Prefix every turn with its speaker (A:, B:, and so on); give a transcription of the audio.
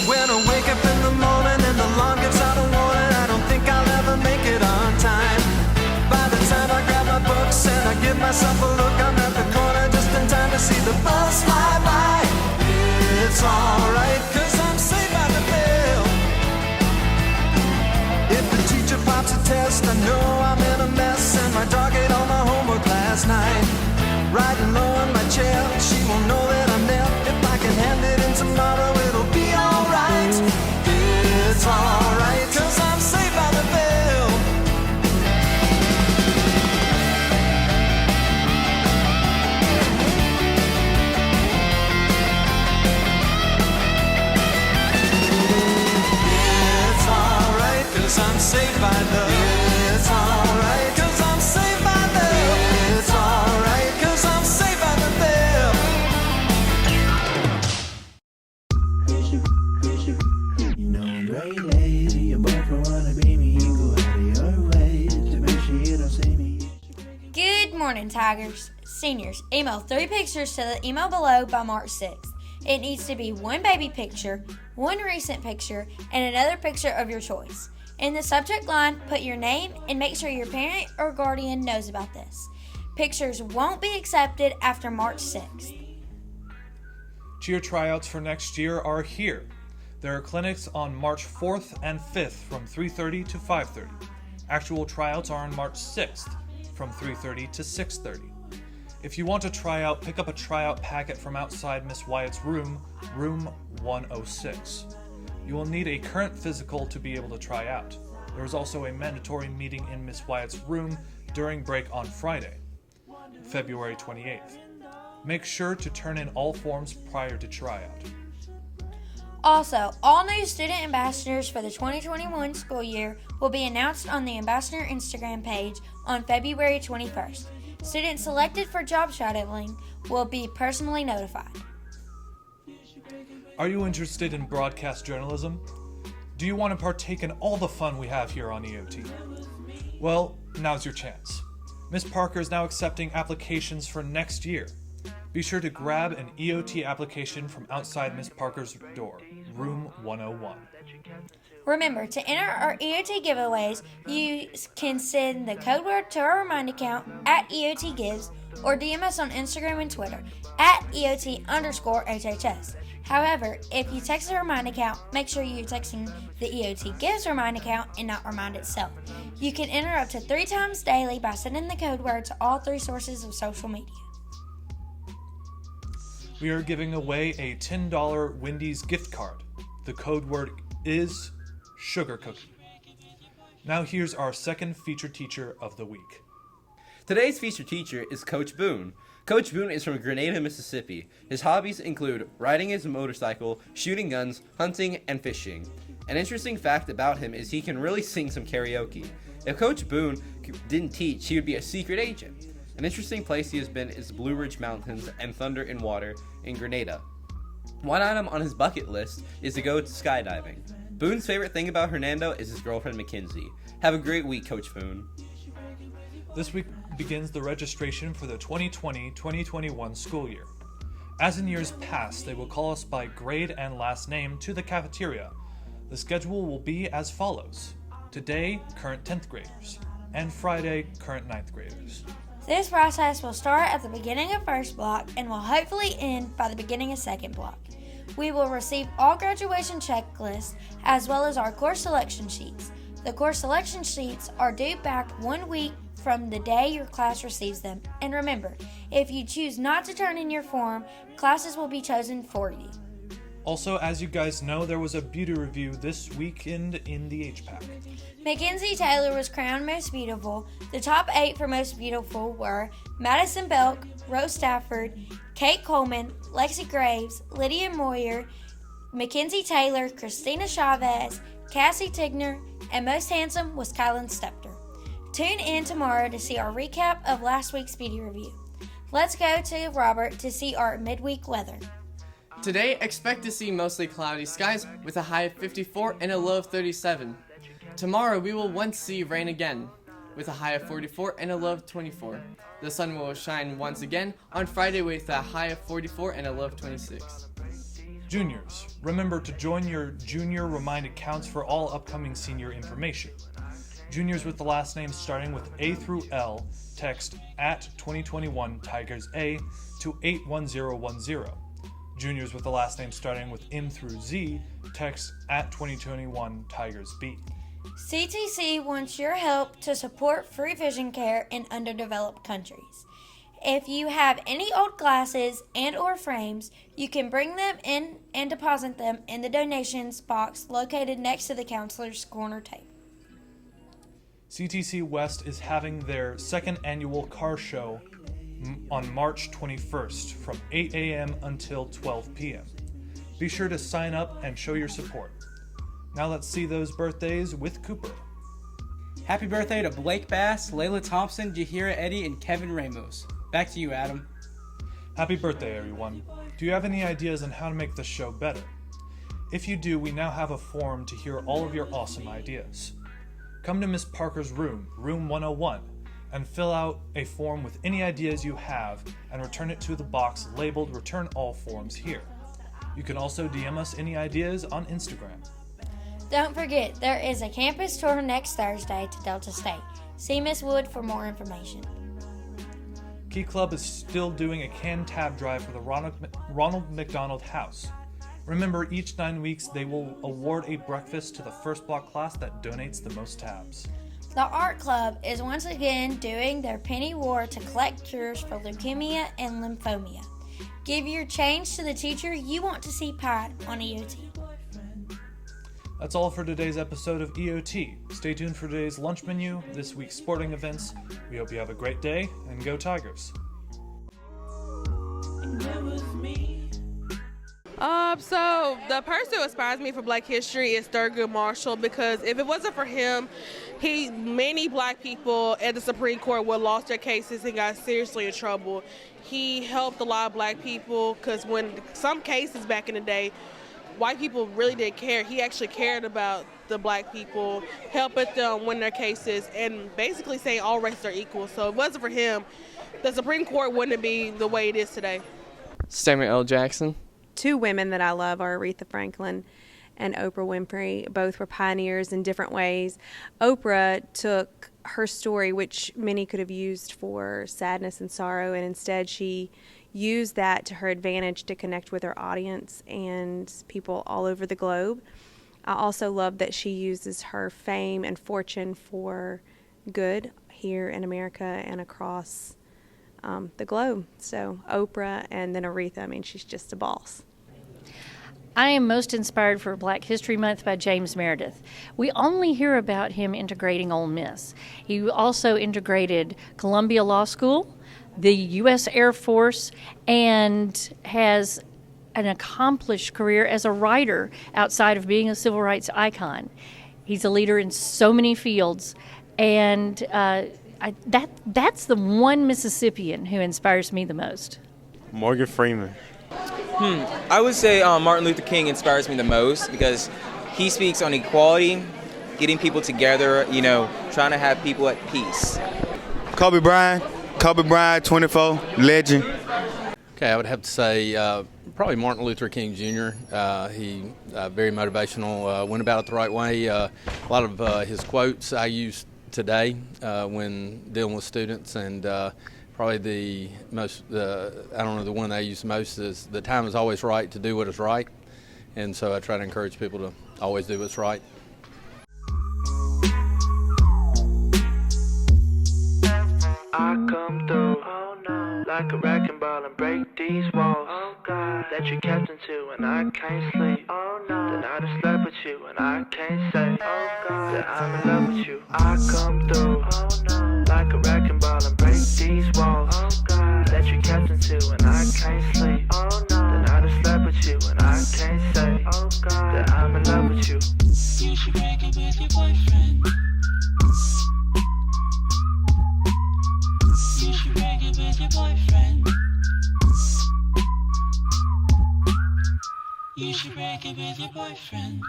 A: When I wake up in the morning and the alarm gives out a warning, I don't think I'll ever make it on time. By the time I grab my books and I give myself a look, I'm at the corner just in time to see the bus fly by. It's alright, cause I'm saved by the bell. If the teacher pops a test, I know I'm in a mess, and my dog ate all my homework last night. Riding low in my chair, she won't know that I'm there. If I can hand it in tomorrow, it'll be alright. It's alright, cause I'm saved by the bell. It's alright, cause I'm saved by the. It's alright, cause I'm saved by the. It's alright, cause I'm saved by the bell.
B: You know I'm very lazy. Your boyfriend wanna be me. Go out of your way to make sure you don't see me.
C: Good morning, Tigers. Seniors, email 3 pictures to the email below by March 6th. It needs to be 1 baby picture, 1 recent picture, and another picture of your choice. In the subject line, put your name and make sure your parent or guardian knows about this. Pictures won't be accepted after March 6th.
D: Cheer tryouts for next year are here. There are clinics on March 4th and 5th from 3:30 to 5:30. Actual tryouts are on March 6th from 3:30 to 6:30. If you want to try out, pick up a tryout packet from outside Miss Wyatt's room, room 106. You will need a current physical to be able to try out. There is also a mandatory meeting in Miss Wyatt's room during break on Friday, February 28th. Make sure to turn in all forms prior to tryout.
C: Also, all new student ambassadors for the 2021 school year will be announced on the Ambassador Instagram page on February 21st. Students selected for job shadowing will be personally notified.
D: Are you interested in broadcast journalism? Do you want to partake in all the fun we have here on EOT? Well, now's your chance. Miss Parker is now accepting applications for next year. Be sure to grab an EOT application from outside Miss Parker's door, room 101.
C: Remember, to enter our EOT giveaways, you can send the code word to our Remind account at EOT Gives or DM us on Instagram and Twitter at EOT_HHS. However, if you text the Remind account, make sure you're texting the EOT Gives Remind account and not Remind itself. You can enter up to 3 times daily by sending the code word to all 3 sources of social media.
D: We are giving away a $10 Wendy's gift card. The code word is Sugar Cookie. Now here's our second featured teacher of the week.
E: Today's featured teacher is Coach Boone. Coach Boone is from Grenada, Mississippi. His hobbies include riding his motorcycle, shooting guns, hunting, and fishing. An interesting fact about him is he can really sing some karaoke. If Coach Boone didn't teach, he would be a secret agent. An interesting place he has been is Blue Ridge Mountains and Thunder in Water in Grenada. One item on his bucket list is to go skydiving. Boone's favorite thing about Hernando is his girlfriend Mackenzie. Have a great week, Coach Boone.
D: This week begins the registration for the 2020-2021 school year. As in years past, they will call us by grade and last name to the cafeteria. The schedule will be as follows. Today, current 10th graders, and Friday, current 9th graders.
C: This process will start at the beginning of first block and will hopefully end by the beginning of second block. We will receive all graduation checklists as well as our course selection sheets. The course selection sheets are due back 1 week from the day your class receives them. And remember, if you choose not to turn in your form, classes will be chosen for you.
D: Also, as you guys know, there was a beauty review this weekend in the HPAC.
C: Mackenzie Taylor was crowned Most Beautiful. The top 8 for Most Beautiful were Madison Belk, Rose Stafford, Kate Coleman, Lexi Graves, Lydia Moyer, Mackenzie Taylor, Christina Chavez, Cassie Tigner, and Most Handsome was Kylan Stepter. Tune in tomorrow to see our recap of last week's beauty review. Let's go to Robert to see our midweek weather.
F: Today, expect to see mostly cloudy skies with a high of 54 and a low of 37. Tomorrow, we will once see rain again with a high of 44 and a low of 24. The sun will shine once again on Friday with a high of 44 and a low of 26.
D: Juniors, remember to join your junior remind accounts for all upcoming senior information. Juniors with the last name starting with A through L, text at 2021 Tigers A to 81010. Juniors with the last name starting with M through Z, text at 2021 Tigers B.
C: CTC wants your help to support free vision care in underdeveloped countries. If you have any old glasses and or frames, you can bring them in and deposit them in the donations box located next to the counselor's corner table.
D: CTC West is having their second annual car show on March 21st from 8 a.m. until 12 p.m. Be sure to sign up and show your support. Now let's see those birthdays with Cooper.
G: Happy birthday to Blake Bass, Layla Thompson, Jahira Eddy, and Kevin Ramos. Back to you, Adam.
D: Happy birthday, everyone. Do you have any ideas on how to make this show better? If you do, we now have a forum to hear all of your awesome ideas. Come to Miss Parker's room, room 101, and fill out a form with any ideas you have and return it to the box labeled Return All Forms here. You can also DM us any ideas on Instagram.
C: Don't forget, there is a campus tour next Thursday to Delta State. See Miss Wood for more information.
D: Key Club is still doing a canned tab drive for the Ronald McDonald House. Remember, each 9 weeks they will award a breakfast to the first block class that donates the most tabs.
C: The Art Club is once again doing their penny war to collect cures for leukemia and lymphoma. Give your change to the teacher you want to see Pat on EOT.
D: That's all for today's episode of EOT. Stay tuned for today's lunch menu, this week's sporting events. We hope you have a great day, and go Tigers.
H: So the person who inspires me for Black History is Thurgood Marshall, because if it wasn't for him, many Black people at the Supreme Court would have lost their cases and got seriously in trouble. He helped a lot of Black people, because when some cases back in the day, white people really didn't care. He actually cared about the Black people, helping them win their cases, and basically saying all races are equal. So if it wasn't for him, the Supreme Court wouldn't be the way it is today.
F: Samuel L. Jackson.
I: Two women that I love are Aretha Franklin and Oprah Winfrey. Both were pioneers in different ways. Oprah took her story, which many could have used for sadness and sorrow, and instead she used that to her advantage to connect with her audience and people all over the globe. I also love that she uses her fame and fortune for good here in America and across the globe. So Oprah and then Aretha, I mean, she's just a boss.
J: I am most inspired for Black History Month by James Meredith. We only hear about him integrating Ole Miss. He also integrated Columbia Law School, the U.S. Air Force, and has an accomplished career as a writer outside of being a civil rights icon. He's a leader in so many fields, and that's the one Mississippian who inspires me the most.
K: Morgan Freeman.
L: I would say Martin Luther King inspires me the most, because he speaks on equality, getting people together, trying to have people at peace.
K: Kobe Bryant, 24, legend.
M: Okay, I would have to say probably Martin Luther King Jr. He very motivational, went about it the right way. A lot of his quotes I use today when dealing with students, and probably the most, the one I use most is the time is always right to do what is right. And so I try to encourage people to always do what's right.
B: I come through, like a wrecking ball and break these walls. That you kept into and I can't sleep. Then I just slept with you and I can't say that I'm in love with you. I come through, like a wrecking ball and break these walls. That you kept into and I can't sleep. Then I just slept with you and I can't say that I'm in love with you. You should break up with your boyfriend. You should break up with your boyfriend. You should break up with your boyfriend.